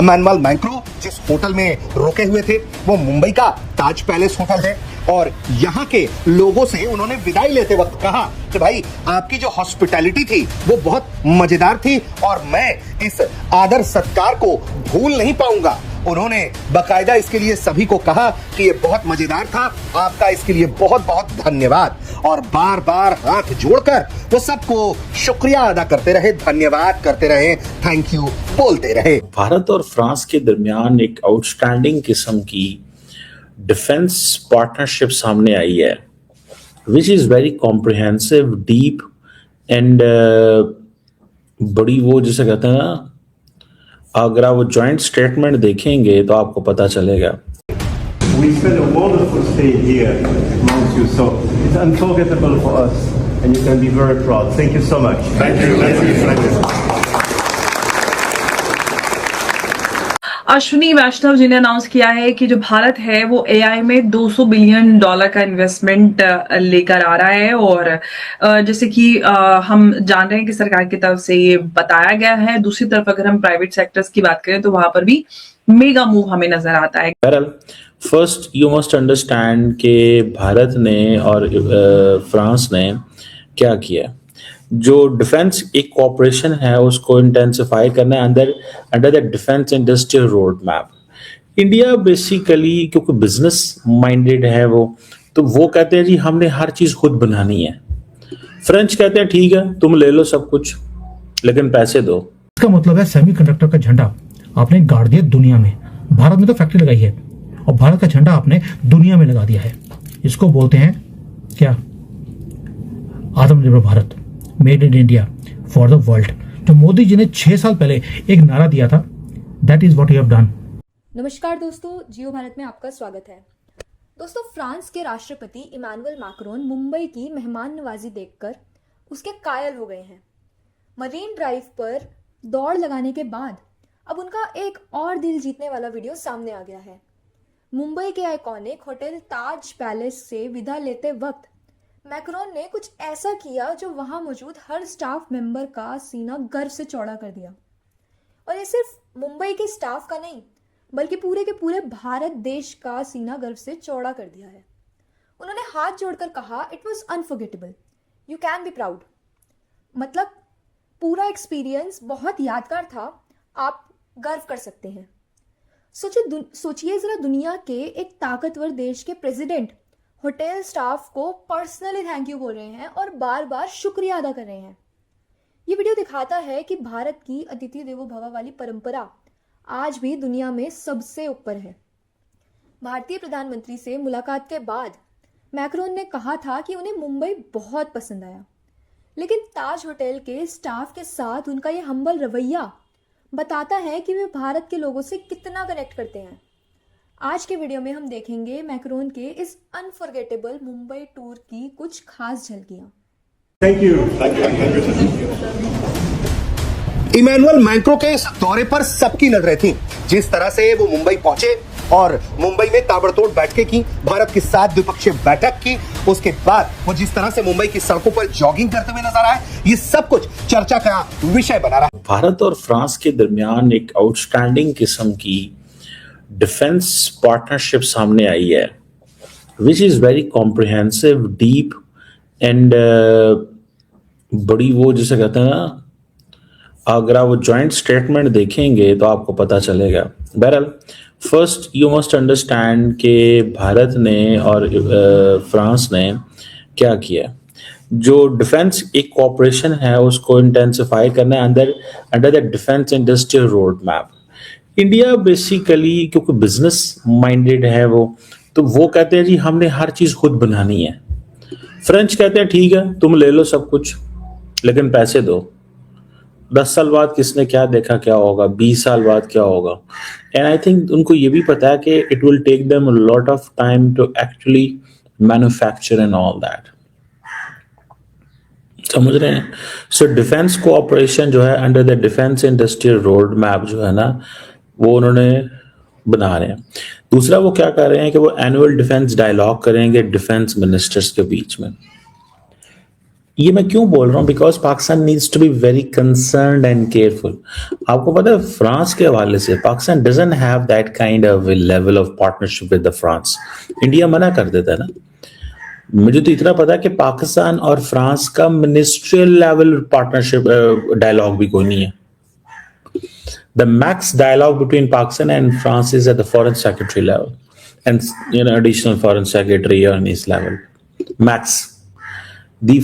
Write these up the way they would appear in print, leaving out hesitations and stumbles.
Emmanuel Macron जिस hotel में रुके हुए थे वो मुंबई का ताज पैलेस होटल है और यहाँ के लोगों से उन्होंने विदाई लेते वक्त कहा कि भाई आपकी जो हॉस्पिटैलिटी थी वो बहुत मजेदार थी और मैं इस आदर सत्कार को भूल नहीं पाऊंगा। उन्होंने बकायदा इसके लिए सभी को कहा कि ये बहुत मजेदार था, आपका इसके लिए बहुत बहुत धन्यवाद और बार बार हाथ जोड़कर वो सबको शुक्रिया अदा करते रहे, धन्यवाद करते रहे, थैंक यू बोलते रहे। भारत और फ्रांस के दरमियान एक आउटस्टैंडिंग किस्म की डिफेंस पार्टनरशिप सामने आई है which is very comprehensive, deep and बड़ी वो जिसे कहते हैं ना, अगर आप वो जॉइंट स्टेटमेंट देखेंगे तो आपको पता चलेगा। We spent a wonderful stay here amongst you, so it's unforgettable for us, and you can be very proud. Thank you so much. Thank you. Thank you. Ashwini वैष्णव जी ने अनाउंस किया है कि जो भारत है वो एआई में $200 बिलियन का इन्वेस्टमेंट लेकर आ रहा है और जैसे कि हम जान रहे हैं कि सरकार की तरफ से ये बताया गया है। दूसरी तरफ अगर हम प्राइवेट सेक्टर्स की बात करें तो वहां पर भी मेगा मूव हमें नजर आता है। बहरहाल फर्स्ट यू मस्ट अंडरस्टैंड कि भारत ने और फ्रांस ने क्या किया। जो डिफेंस एक कॉपरेशन है उसको इंटेंसिफाई करना है under the defence industrial road map. India basically क्योंकि बिजनेस माइंडेड है वो, तो वो कहते हैं जी हमने हर चीज खुद बनानी है। फ्रेंच कहते हैं ठीक है तुम ले लो सब कुछ लेकिन पैसे दो। इसका मतलब है सेमीकंडक्टर का झंडा आपने गाड़ दिया दुनिया में। भारत में तो फैक्ट्री लगाई है और भारत का झंडा आपने दुनिया में लगा दिया है। इसको बोलते हैं क्या? आत्मनिर्भर Bharat, made in India for the world. जो मोदी जी ने 6 साल पहले एक नारा दिया था, that is what you have done. नमस्कार दोस्तों, जियो भारत में आपका स्वागत है। दोस्तों, फ्रांस के राष्ट्रपति इमैनुअल मैक्रोन मुंबई की मेहमान नवाजी देखकर उसके कायल हो गए हैं। मरीन ड्राइव पर दौड़ लगाने के बाद अब उनका एक और दिल जीतने वाला वीडियो सामने आ गया है। मुंबई के आइकॉनिक होटल ताज पैलेस से विदा लेते वक्त मैक्रोन ने कुछ ऐसा किया जो वहां मौजूद हर स्टाफ मेंबर का सीना गर्व से चौड़ा कर दिया। और ये सिर्फ मुंबई के स्टाफ का नहीं बल्कि पूरे के पूरे भारत देश का सीना गर्व से चौड़ा कर दिया है। उन्होंने हाथ जोड़कर कहा, it was unforgettable, you can be proud. मतलब पूरा एक्सपीरियंस बहुत यादगार था, आप गर्व कर सकते हैं। सोचिए जरा, दुनिया के एक ताकतवर देश के प्रेसिडेंट होटल स्टाफ को पर्सनली थैंक यू बोल रहे हैं और बार बार शुक्रिया अदा कर रहे हैं। ये वीडियो दिखाता है कि भारत की अतिथि देवो भव वाली परंपरा आज भी दुनिया में सबसे ऊपर है। भारतीय प्रधानमंत्री से मुलाकात के बाद मैक्रोन ने कहा था कि उन्हें मुंबई बहुत पसंद आया, लेकिन ताज होटल के स्टाफ के साथ उनका ये हम्बल रवैया बताता है कि वे भारत के लोगों से कितना कनेक्ट करते हैं। आज के वीडियो में हम देखेंगे मैक्रोन के इस अनफॉरगेटेबल मुंबई टूर की कुछ खास झलकियां। Thank you. इमैनुअल मैक्रों के इस दौरे पर सबकी नजरें थीं। जिस तरह से वो मुंबई पहुंचे और मुंबई में ताबड़तोड़ बैठकें की, भारत के साथ द्विपक्षीय बैठक की, उसके बाद वो जिस तरह से मुंबई की सड़कों पर जॉगिंग करते हुए नजर आए, ये सब कुछ चर्चा का विषय बना रहा। भारत और फ्रांस के दरमियान एक आउटस्टैंडिंग किस्म की डिफेंस पार्टनरशिप सामने आई है which is very comprehensive, deep and बड़ी वो जिसे कहते हैं ना, अगर आप वो जॉइंट स्टेटमेंट देखेंगे तो आपको पता चलेगा। बहरहाल फर्स्ट यू मस्ट अंडरस्टैंड कि भारत ने और फ्रांस ने क्या किया। जो डिफेंस एक कॉपरेशन है उसको इंटेंसिफाई करना है under the defence industrial road map. India basically क्योंकि बिजनेस माइंडेड है वो, तो वो कहते हैं जी हमने हर चीज खुद बनानी है। फ्रेंच कहते हैं ठीक है तुम ले लो सब कुछ लेकिन पैसे दो। 10 साल बाद किसने क्या देखा क्या होगा, 20 साल बाद क्या होगा। एंड आई थिंक उनको ये भी पता है कि it will take them a lot of time to actually manufacture and all that. समझ रहे हैं? सो डिफेंस कोऑपरेशन जो है under the defence industrial road map जो है ना, वो उन्होंने बना रहे हैं। दूसरा वो क्या कर रहे हैं कि वो एनुअल डिफेंस डायलॉग करेंगे डिफेंस मिनिस्टर्स के बीच में। ये मैं क्यों बोल रहा हूँ, because Pakistan needs to be very concerned and careful. आपको पता है फ्रांस के हवाले से Pakistan doesn't have that kind of level of partnership with the France. India मना कर देता है ना। मुझे तो इतना पता है कि पाकिस्तान और फ्रांस का मिनिस्ट्रियल लेवल पार्टनरशिप डायलॉग भी कोई नहीं है। The max dialogue between Pakistan and France is at the foreign secretary level, and additional foreign secretary on his level. Max. The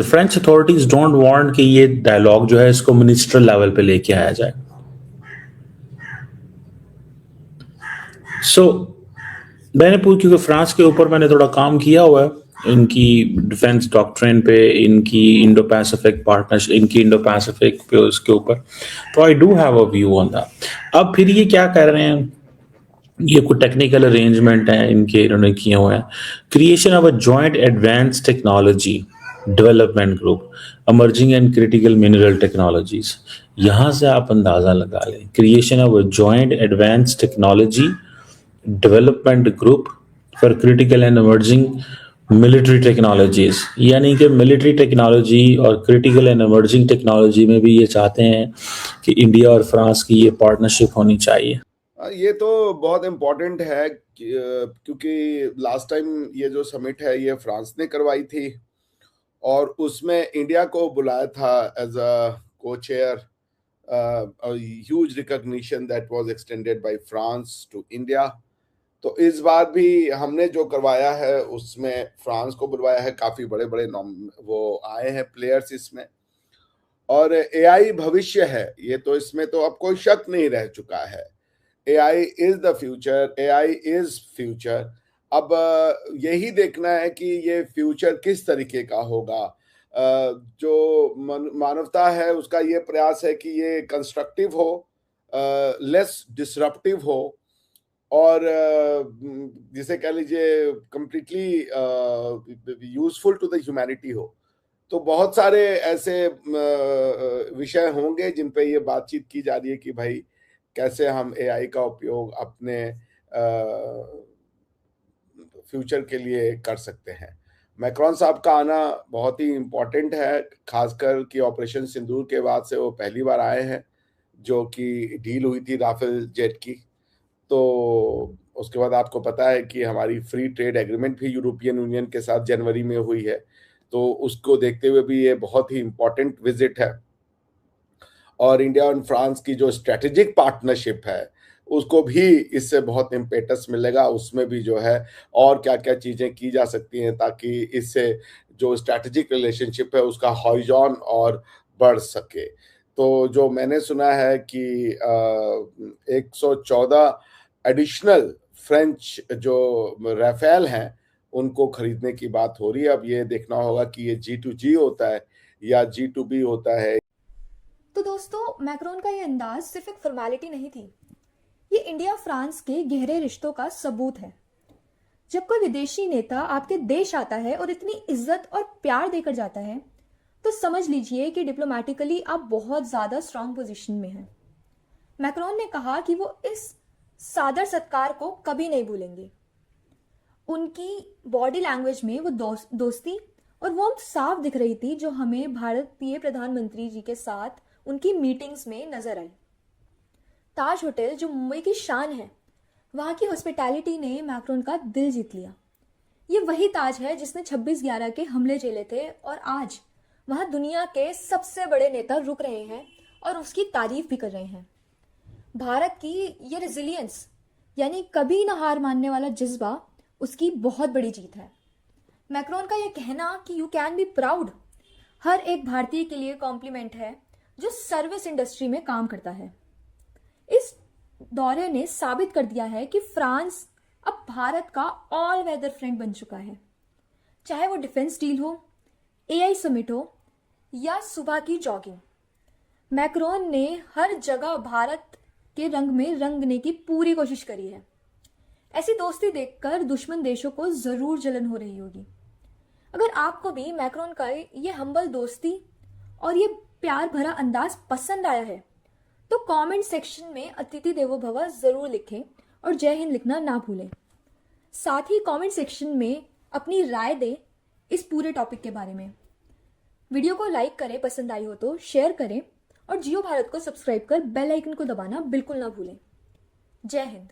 French authorities don't want कि ये dialogue जो है इसको ministerial level पे लेके आया जाए. So मैंने क्योंकि फ्रांस के ऊपर मैंने थोड़ा काम किया हुआ है, इनकी डिफेंस डॉक्ट्रिन पे, इनकी इंडो पैसिफिक पार्टनरशिप, इनकी इंडो पैसिफिक पे उसके ऊपर, तो I do have a view on that. अब फिर ये क्या कर रहे हैं, ये कुछ टेक्निकल अरेंजमेंट है इनके, इन्होंने किए हुए हैं। Creation of a joint advance technology development group, emerging and critical mineral technologies, यहां से आप अंदाजा लगा लें। Creation of a joint advance technology development group for critical and emerging military technologies, यानी कि मिलिट्री टेक्नोलॉजी और क्रिटिकल एंड इमर्जिंग टेक्नोलॉजी में भी ये चाहते हैं कि इंडिया और फ्रांस की ये पार्टनरशिप होनी चाहिए। ये तो बहुत इम्पोर्टेंट है क्योंकि लास्ट टाइम ये जो समिट है ये फ्रांस ने करवाई थी और उसमें इंडिया को बुलाया था as a co chair. Huge recognition that was extended by France to India. तो इस बार भी हमने जो करवाया है उसमें फ्रांस को बुलवाया है, काफी बड़े बड़े वो आए हैं प्लेयर्स इसमें। और एआई भविष्य है, ये तो इसमें तो अब कोई शक नहीं रह चुका है। AI is the future, AI is future. अब यही देखना है कि ये फ्यूचर किस तरीके का होगा। जो मानवता है उसका ये प्रयास है कि ये कंस्ट्रक्टिव हो, लेस डिसरप्टिव हो और जिसे कह लीजिए completely useful to the humanity हो। तो बहुत सारे ऐसे विषय होंगे जिन पे ये बातचीत की जा रही है कि भाई कैसे हम एआई का उपयोग अपने फ्यूचर के लिए कर सकते हैं। मैक्रोन साहब का आना बहुत ही इम्पोर्टेंट है, खासकर कि ऑपरेशन सिंदूर के बाद से वो पहली बार आए हैं, जो कि डील हुई थी राफेल जेट की। तो उसके बाद आपको पता है कि हमारी फ्री ट्रेड एग्रीमेंट भी यूरोपियन यूनियन के साथ जनवरी में हुई है। तो उसको देखते हुए भी ये बहुत ही इम्पोर्टेंट विजिट है। और इंडिया और फ्रांस की जो स्ट्रेटेजिक पार्टनरशिप है उसको भी इससे बहुत इम्पेटस मिलेगा। उसमें भी जो है और क्या क्या चीज़ें की जा सकती हैं ताकि इससे जो स्ट्रेटेजिक रिलेशनशिप है उसका हॉरिजॉन और बढ़ सके। तो जो मैंने सुना है कि 114 एडिशनल फ्रेंच जो राफेल हैं उनको खरीदने की बात हो रही है। अब ये देखना होगा कि ये G2G होता है या G2B होता है। तो दोस्तों, मैक्रोन का ये अंदाज सिर्फ एक फॉर्मेलिटी नहीं थी, ये इंडिया फ्रांस के गहरे रिश्तों का सबूत है। जब कोई विदेशी नेता आपके देश आता है और इतनी इज्जत और प्यार देकर जाता है तो समझ लीजिए कि डिप्लोमेटिकली आप बहुत ज्यादा स्ट्रांग पोजीशन में हैं। मैक्रोन ने कहा कि वो इस सादर सत्कार को कभी नहीं भूलेंगे। उनकी बॉडी लैंग्वेज में वो दोस्ती और वो साफ दिख रही थी जो हमें भारतीय प्रधानमंत्री जी के साथ उनकी मीटिंग्स में नजर आई। ताज होटल जो मुंबई की शान है, वहां की हॉस्पिटैलिटी ने मैक्रोन का दिल जीत लिया। ये वही ताज है जिसने 26/11 के हमले झेले थे और आज वहां दुनिया के सबसे बड़े नेता रुक रहे हैं और उसकी तारीफ भी कर रहे हैं। भारत की ये रेजिलियंस यानी कभी ना हार मानने वाला जज्बा उसकी बहुत बड़ी जीत है। मैक्रोन का ये कहना कि यू कैन बी प्राउड हर एक भारतीय के लिए कॉम्प्लीमेंट है जो सर्विस इंडस्ट्री में काम करता है। इस दौरे ने साबित कर दिया है कि फ्रांस अब भारत का ऑल वेदर फ्रेंड बन चुका है। चाहे वो डिफेंस डील हो, एआई समिट हो या सुबह की जॉगिंग, मैक्रोन ने हर जगह भारत के रंग में रंगने की पूरी कोशिश करी है। ऐसी दोस्ती देखकर दुश्मन देशों को जरूर जलन हो रही होगी। अगर आपको भी मैक्रोन का ये हम्बल दोस्ती और ये प्यार भरा अंदाज पसंद आया है तो कमेंट सेक्शन में अतिथि देवो भव जरूर लिखें और जय हिंद लिखना ना भूलें। साथ ही कमेंट सेक्शन में अपनी राय दें इस पूरे टॉपिक के बारे में। वीडियो को लाइक करें, पसंद आई हो तो शेयर करें और जियो भारत को सब्सक्राइब कर बेल आइकन को दबाना बिल्कुल ना भूलें। जय हिंद।